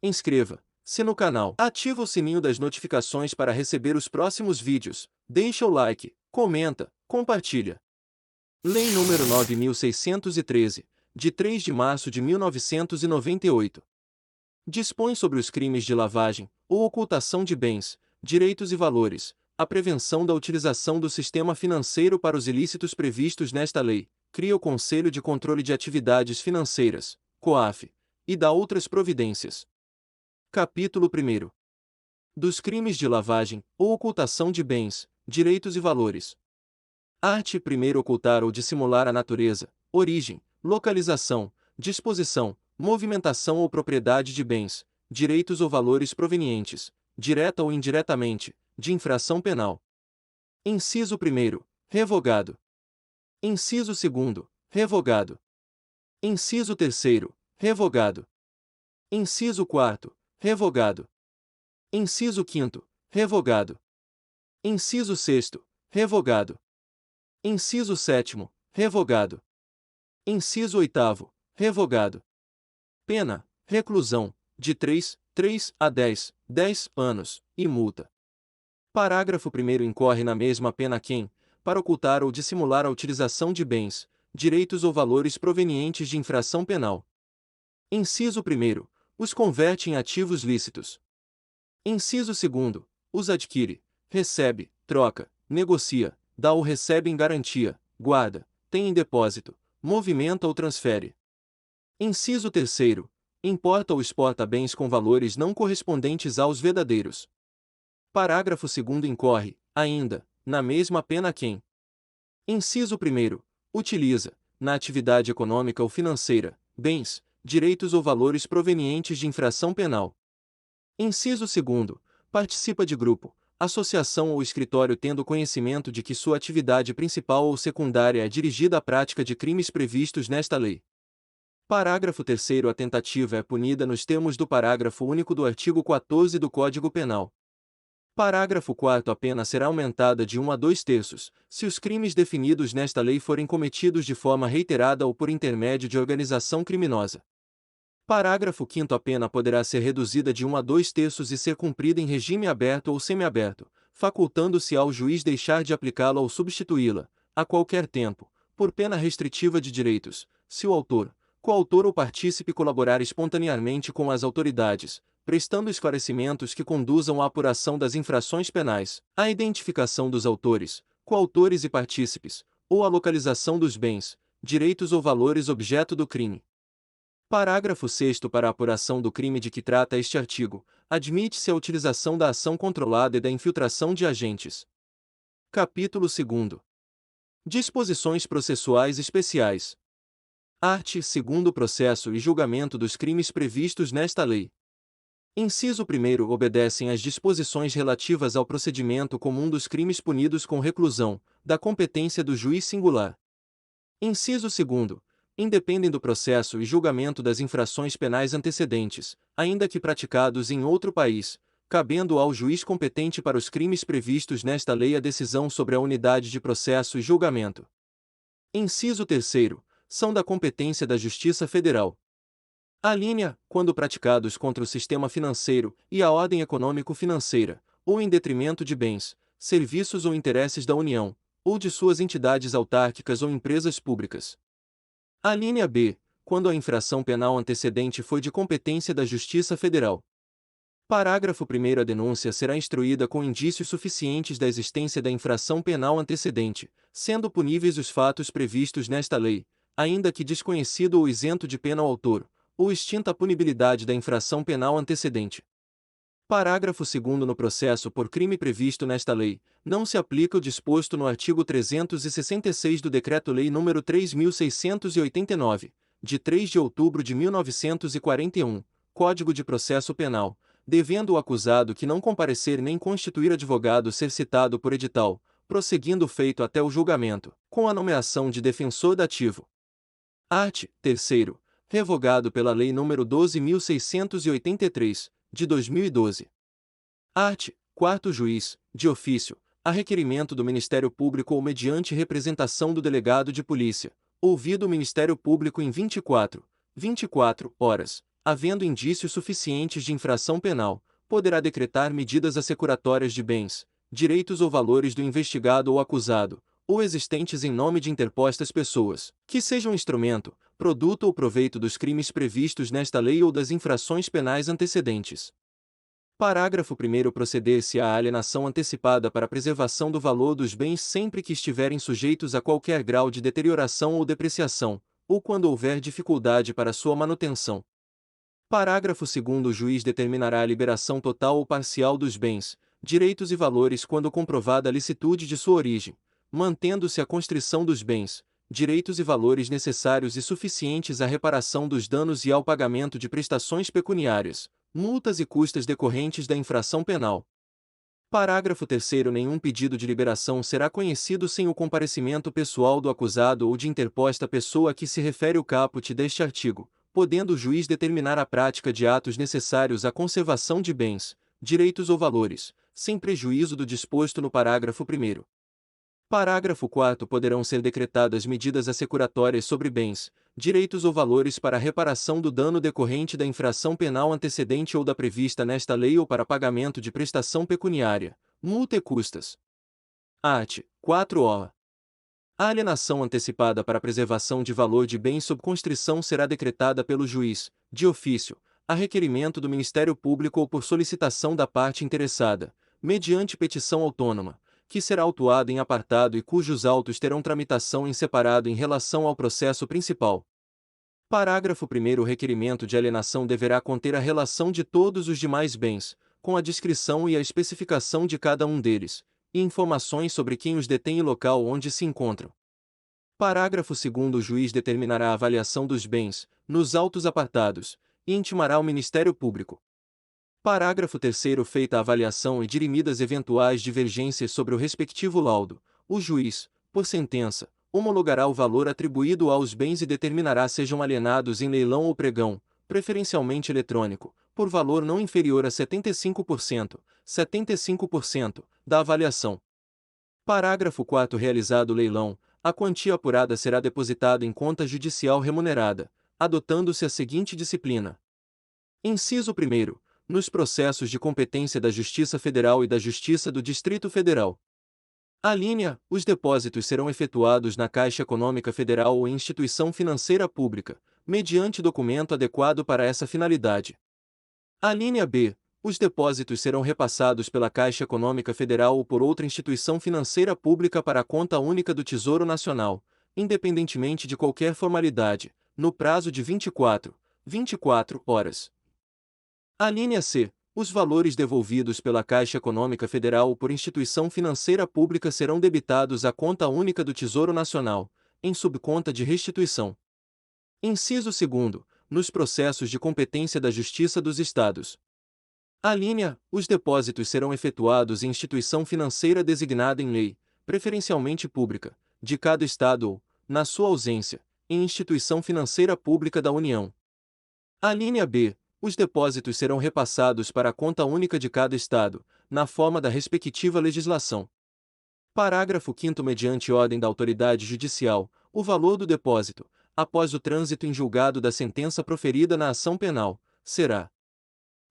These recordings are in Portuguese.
Inscreva-se no canal. Ativa o sininho das notificações para receber os próximos vídeos. Deixa o like, comenta, compartilha. Lei nº 9.613, de 3 de março de 1998. Dispõe sobre os crimes de lavagem ou ocultação de bens, direitos e valores, a prevenção da utilização do sistema financeiro para os ilícitos previstos nesta lei, cria o Conselho de Controle de Atividades Financeiras, COAF, e dá outras providências. Capítulo 1. Dos crimes de lavagem ou ocultação de bens, direitos e valores. Art. 1. Ocultar ou dissimular a natureza, origem, localização, disposição, movimentação ou propriedade de bens, direitos ou valores provenientes, direta ou indiretamente, de infração penal. Inciso 1. Revogado. Inciso 2. Revogado. Inciso 3. Revogado. Inciso 4. Revogado. Inciso 5. Revogado. Inciso 6. Revogado. Inciso 7. Revogado. Inciso 8. Revogado. Pena: reclusão, de 3 a 10 anos, e multa. Parágrafo 1. Incorre na mesma pena quem, para ocultar ou dissimular a utilização de bens, direitos ou valores provenientes de infração penal. Inciso 1. Os converte em ativos lícitos. Inciso 2. Os adquire, recebe, troca, negocia, dá ou recebe em garantia, guarda, tem em depósito, movimenta ou transfere. Inciso 3. Importa ou exporta bens com valores não correspondentes aos verdadeiros. Parágrafo 2. Incorre, ainda, na mesma pena quem. Inciso 1. Utiliza, na atividade econômica ou financeira, bens, direitos ou valores provenientes de infração penal. Inciso 2. Participa de grupo, associação ou escritório tendo conhecimento de que sua atividade principal ou secundária é dirigida à prática de crimes previstos nesta lei. Parágrafo 3. A tentativa é punida nos termos do parágrafo único do artigo 14 do Código Penal. Parágrafo 4. A pena será aumentada de 1 a 2/3, se os crimes definidos nesta lei forem cometidos de forma reiterada ou por intermédio de organização criminosa. Parágrafo 5. A pena poderá ser reduzida de 1 a 2/3 e ser cumprida em regime aberto ou semiaberto, facultando-se ao juiz deixar de aplicá-la ou substituí-la, a qualquer tempo, por pena restritiva de direitos, se o autor, coautor ou partícipe colaborar espontaneamente com as autoridades, prestando esclarecimentos que conduzam à apuração das infrações penais, à identificação dos autores, coautores e partícipes, ou à localização dos bens, direitos ou valores objeto do crime. Parágrafo 6. Para a apuração do crime de que trata este artigo, admite-se a utilização da ação controlada e da infiltração de agentes. Capítulo 2. Disposições processuais especiais. Art. 2. Processo e julgamento dos crimes previstos nesta lei. Inciso 1. Obedecem às disposições relativas ao procedimento comum dos crimes punidos com reclusão, da competência do juiz singular. Inciso 2. Independem do processo e julgamento das infrações penais antecedentes, ainda que praticados em outro país, cabendo ao juiz competente para os crimes previstos nesta lei a decisão sobre a unidade de processo e julgamento. Inciso 3. São da competência da Justiça Federal. Alínea, quando praticados contra o sistema financeiro e a ordem econômico-financeira, ou em detrimento de bens, serviços ou interesses da União, ou de suas entidades autárquicas ou empresas públicas. Alínea B, quando a infração penal antecedente foi de competência da Justiça Federal. Parágrafo 1. A denúncia será instruída com indícios suficientes da existência da infração penal antecedente, sendo puníveis os fatos previstos nesta lei, ainda que desconhecido ou isento de pena o autor, ou extinta a punibilidade da infração penal antecedente. Parágrafo 2. No processo por crime previsto nesta lei, não se aplica o disposto no artigo 366 do Decreto-Lei nº 3.689, de 3 de outubro de 1941, Código de Processo Penal, devendo o acusado que não comparecer nem constituir advogado ser citado por edital, prosseguindo o feito até o julgamento, com a nomeação de defensor dativo. Art. 3. Revogado pela Lei nº 12.683, de 2012. Art. 4. Juiz, de ofício, a requerimento do Ministério Público ou mediante representação do delegado de polícia, ouvido o Ministério Público em 24 horas, havendo indícios suficientes de infração penal, poderá decretar medidas assecuratórias de bens, direitos ou valores do investigado ou acusado, ou existentes em nome de interpostas pessoas, que sejam instrumento, produto ou proveito dos crimes previstos nesta lei ou das infrações penais antecedentes. Parágrafo 1º. Proceder-se à alienação antecipada para a preservação do valor dos bens sempre que estiverem sujeitos a qualquer grau de deterioração ou depreciação, ou quando houver dificuldade para sua manutenção. Parágrafo 2º. O juiz determinará a liberação total ou parcial dos bens, direitos e valores quando comprovada a licitude de sua origem, mantendo-se a constrição dos bens, direitos e valores necessários e suficientes à reparação dos danos e ao pagamento de prestações pecuniárias, multas e custas decorrentes da infração penal. Parágrafo 3º. Nenhum pedido de liberação será conhecido sem o comparecimento pessoal do acusado ou de interposta pessoa a que se refere o caput deste artigo, podendo o juiz determinar a prática de atos necessários à conservação de bens, direitos ou valores, sem prejuízo do disposto no parágrafo 1º. Parágrafo 4º. Poderão ser decretadas medidas assecuratórias sobre bens, direitos ou valores para a reparação do dano decorrente da infração penal antecedente ou da prevista nesta lei ou para pagamento de prestação pecuniária, multa e custas. Art. 4-OA. A alienação antecipada para a preservação de valor de bens sob constrição será decretada pelo juiz, de ofício, a requerimento do Ministério Público ou por solicitação da parte interessada, mediante petição autônoma, que será autuada em apartado e cujos autos terão tramitação em separado em relação ao processo principal. Parágrafo 1º. O requerimento de alienação deverá conter a relação de todos os demais bens, com a descrição e a especificação de cada um deles, e informações sobre quem os detém e local onde se encontram. Parágrafo 2º. O juiz determinará a avaliação dos bens, nos autos apartados, e intimará ao Ministério Público. Parágrafo 3º. Feita a avaliação e dirimidas eventuais divergências sobre o respectivo laudo, o juiz, por sentença, homologará o valor atribuído aos bens e determinará sejam alienados em leilão ou pregão, preferencialmente eletrônico, por valor não inferior a 75%, da avaliação. Parágrafo 4º. Realizado o leilão, a quantia apurada será depositada em conta judicial remunerada, adotando-se a seguinte disciplina. Inciso 1º. Nos processos de competência da Justiça Federal e da Justiça do Distrito Federal. Alínea: os depósitos serão efetuados na Caixa Econômica Federal ou instituição financeira pública, mediante documento adequado para essa finalidade. Alínea B: os depósitos serão repassados pela Caixa Econômica Federal ou por outra instituição financeira pública para a conta única do Tesouro Nacional, independentemente de qualquer formalidade, no prazo de 24 horas. Alínea C: os valores devolvidos pela Caixa Econômica Federal ou por instituição financeira pública serão debitados à conta única do Tesouro Nacional, em subconta de restituição. Inciso 2º. Nos processos de competência da Justiça dos Estados. Alínea: os depósitos serão efetuados em instituição financeira designada em lei, preferencialmente pública, de cada Estado ou, na sua ausência, em instituição financeira pública da União. Alínea B: os depósitos serão repassados para a conta única de cada Estado, na forma da respectiva legislação. Parágrafo 5º. Mediante ordem da autoridade judicial, o valor do depósito, após o trânsito em julgado da sentença proferida na ação penal, será.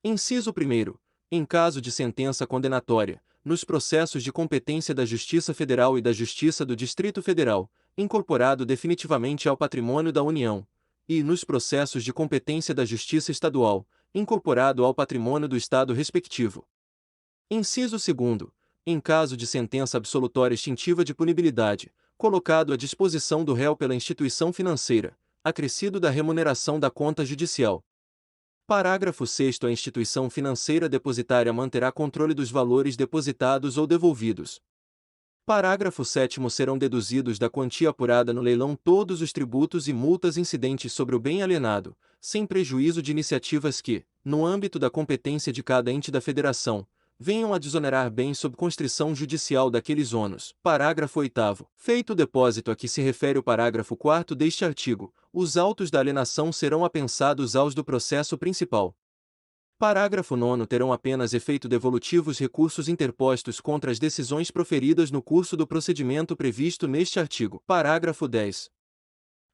Inciso 1º. Em caso de sentença condenatória, nos processos de competência da Justiça Federal e da Justiça do Distrito Federal, incorporado definitivamente ao patrimônio da União, e, nos processos de competência da Justiça Estadual, incorporado ao patrimônio do Estado respectivo. Inciso 2º. Em caso de sentença absolutória extintiva de punibilidade, colocado à disposição do réu pela instituição financeira, acrescido da remuneração da conta judicial. Parágrafo 6º. A instituição financeira depositária manterá controle dos valores depositados ou devolvidos. Parágrafo 7º. Serão deduzidos da quantia apurada no leilão todos os tributos e multas incidentes sobre o bem alienado, sem prejuízo de iniciativas que, no âmbito da competência de cada ente da Federação, venham a desonerar bens sob constrição judicial daqueles ônus. Parágrafo 8º. Feito o depósito a que se refere o parágrafo 4º deste artigo, os autos da alienação serão apensados aos do processo principal. Parágrafo 9º. Terão apenas efeito devolutivo os recursos interpostos contra as decisões proferidas no curso do procedimento previsto neste artigo. Parágrafo 10.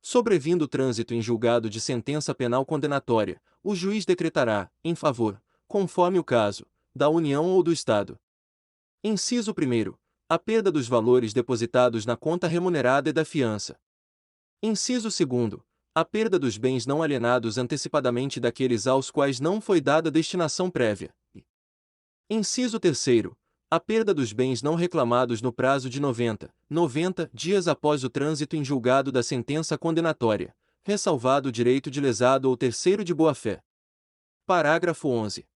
Sobrevindo o trânsito em julgado de sentença penal condenatória, o juiz decretará, em favor, conforme o caso, da União ou do Estado. Inciso 1º. A perda dos valores depositados na conta remunerada e da fiança. Inciso 2º. A perda dos bens não alienados antecipadamente daqueles aos quais não foi dada destinação prévia. Inciso 3º. A perda dos bens não reclamados no prazo de 90 dias após o trânsito em julgado da sentença condenatória, ressalvado o direito de lesado ou terceiro de boa-fé. Parágrafo 11.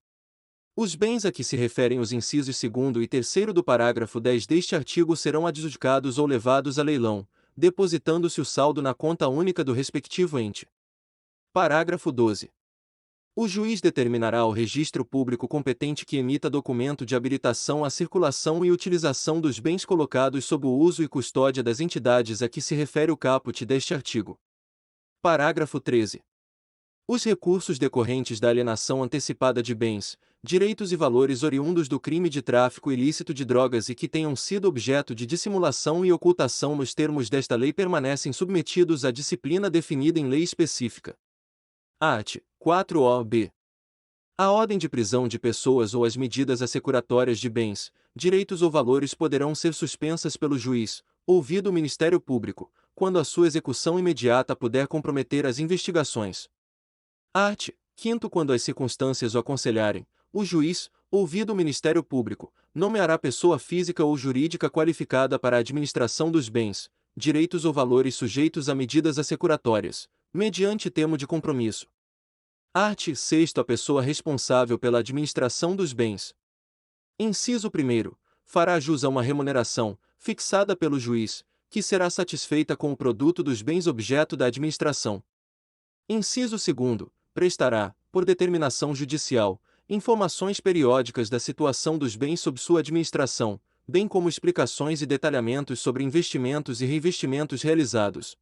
Os bens a que se referem os incisos 2º e 3º do parágrafo 10 deste artigo serão adjudicados ou levados a leilão, depositando-se o saldo na conta única do respectivo ente. Parágrafo 12. O juiz determinará ao registro público competente que emita documento de habilitação à circulação e utilização dos bens colocados sob o uso e custódia das entidades a que se refere o caput deste artigo. Parágrafo 13. Os recursos decorrentes da alienação antecipada de bens, direitos e valores oriundos do crime de tráfico ilícito de drogas e que tenham sido objeto de dissimulação e ocultação nos termos desta lei permanecem submetidos à disciplina definida em lei específica. Art. 4-OB. A ordem de prisão de pessoas ou as medidas assecuratórias de bens, direitos ou valores poderão ser suspensas pelo juiz, ouvido o Ministério Público, quando a sua execução imediata puder comprometer as investigações. Art. 5º. Quando as circunstâncias o aconselharem, o juiz, ouvido o Ministério Público, nomeará pessoa física ou jurídica qualificada para a administração dos bens, direitos ou valores sujeitos a medidas assecuratórias, mediante termo de compromisso. Art. 6º. A pessoa responsável pela administração dos bens. Inciso 1º. Fará jus a uma remuneração, fixada pelo juiz, que será satisfeita com o produto dos bens objeto da administração. Inciso 2º. Prestará, por determinação judicial, informações periódicas da situação dos bens sob sua administração, bem como explicações e detalhamentos sobre investimentos e reinvestimentos realizados.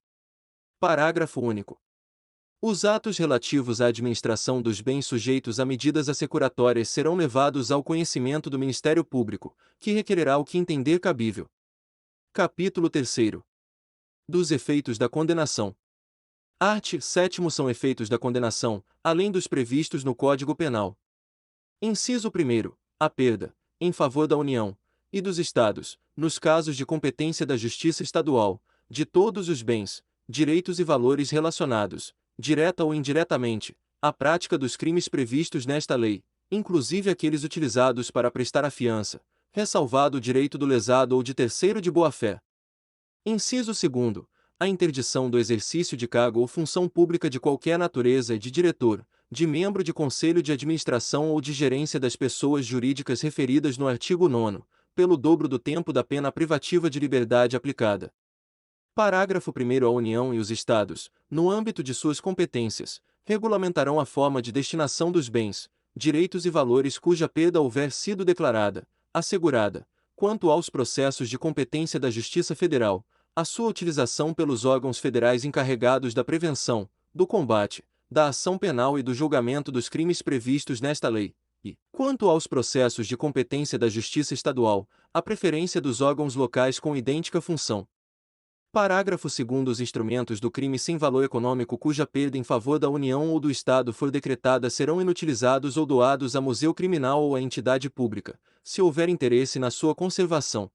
Parágrafo único. Os atos relativos à administração dos bens sujeitos a medidas assecuratórias serão levados ao conhecimento do Ministério Público, que requererá o que entender cabível. Capítulo 3º. Dos efeitos da condenação. Art. 7º. São efeitos da condenação, além dos previstos no Código Penal. Inciso 1º. A perda, em favor da União e dos Estados, nos casos de competência da Justiça Estadual, de todos os bens, direitos e valores relacionados, direta ou indiretamente, à prática dos crimes previstos nesta lei, inclusive aqueles utilizados para prestar a fiança, ressalvado o direito do lesado ou de terceiro de boa-fé. Inciso 2º. A interdição do exercício de cargo ou função pública de qualquer natureza e de diretor, de membro de conselho de administração ou de gerência das pessoas jurídicas referidas no artigo 9º, pelo dobro do tempo da pena privativa de liberdade aplicada. Parágrafo 1º. A União e os Estados, no âmbito de suas competências, regulamentarão a forma de destinação dos bens, direitos e valores cuja perda houver sido declarada, assegurada, quanto aos processos de competência da Justiça Federal, a sua utilização pelos órgãos federais encarregados da prevenção, do combate, da ação penal e do julgamento dos crimes previstos nesta lei, e, quanto aos processos de competência da Justiça Estadual, a preferência dos órgãos locais com idêntica função. Parágrafo 2º. Os instrumentos do crime sem valor econômico cuja perda em favor da União ou do Estado for decretada serão inutilizados ou doados a museu criminal ou a entidade pública, se houver interesse na sua conservação.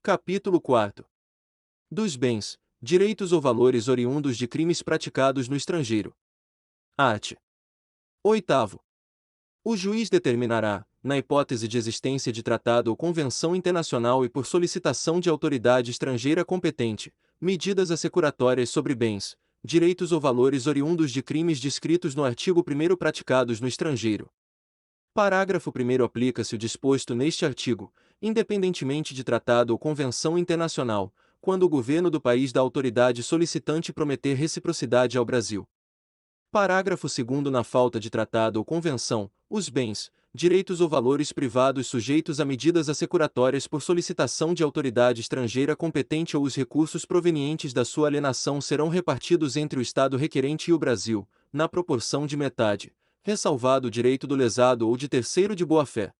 Capítulo 4. Dos bens, direitos ou valores oriundos de crimes praticados no estrangeiro. Art. 8º. O juiz determinará, na hipótese de existência de tratado ou convenção internacional e por solicitação de autoridade estrangeira competente, medidas assecuratórias sobre bens, direitos ou valores oriundos de crimes descritos no artigo 1º praticados no estrangeiro. Parágrafo 1º. Aplica-se o disposto neste artigo, independentemente de tratado ou convenção internacional, quando o governo do país da autoridade solicitante prometer reciprocidade ao Brasil. Parágrafo 2º. Na falta de tratado ou convenção, os bens, direitos ou valores privados sujeitos a medidas assecuratórias por solicitação de autoridade estrangeira competente ou os recursos provenientes da sua alienação serão repartidos entre o Estado requerente e o Brasil, na proporção de metade, ressalvado o direito do lesado ou de terceiro de boa-fé.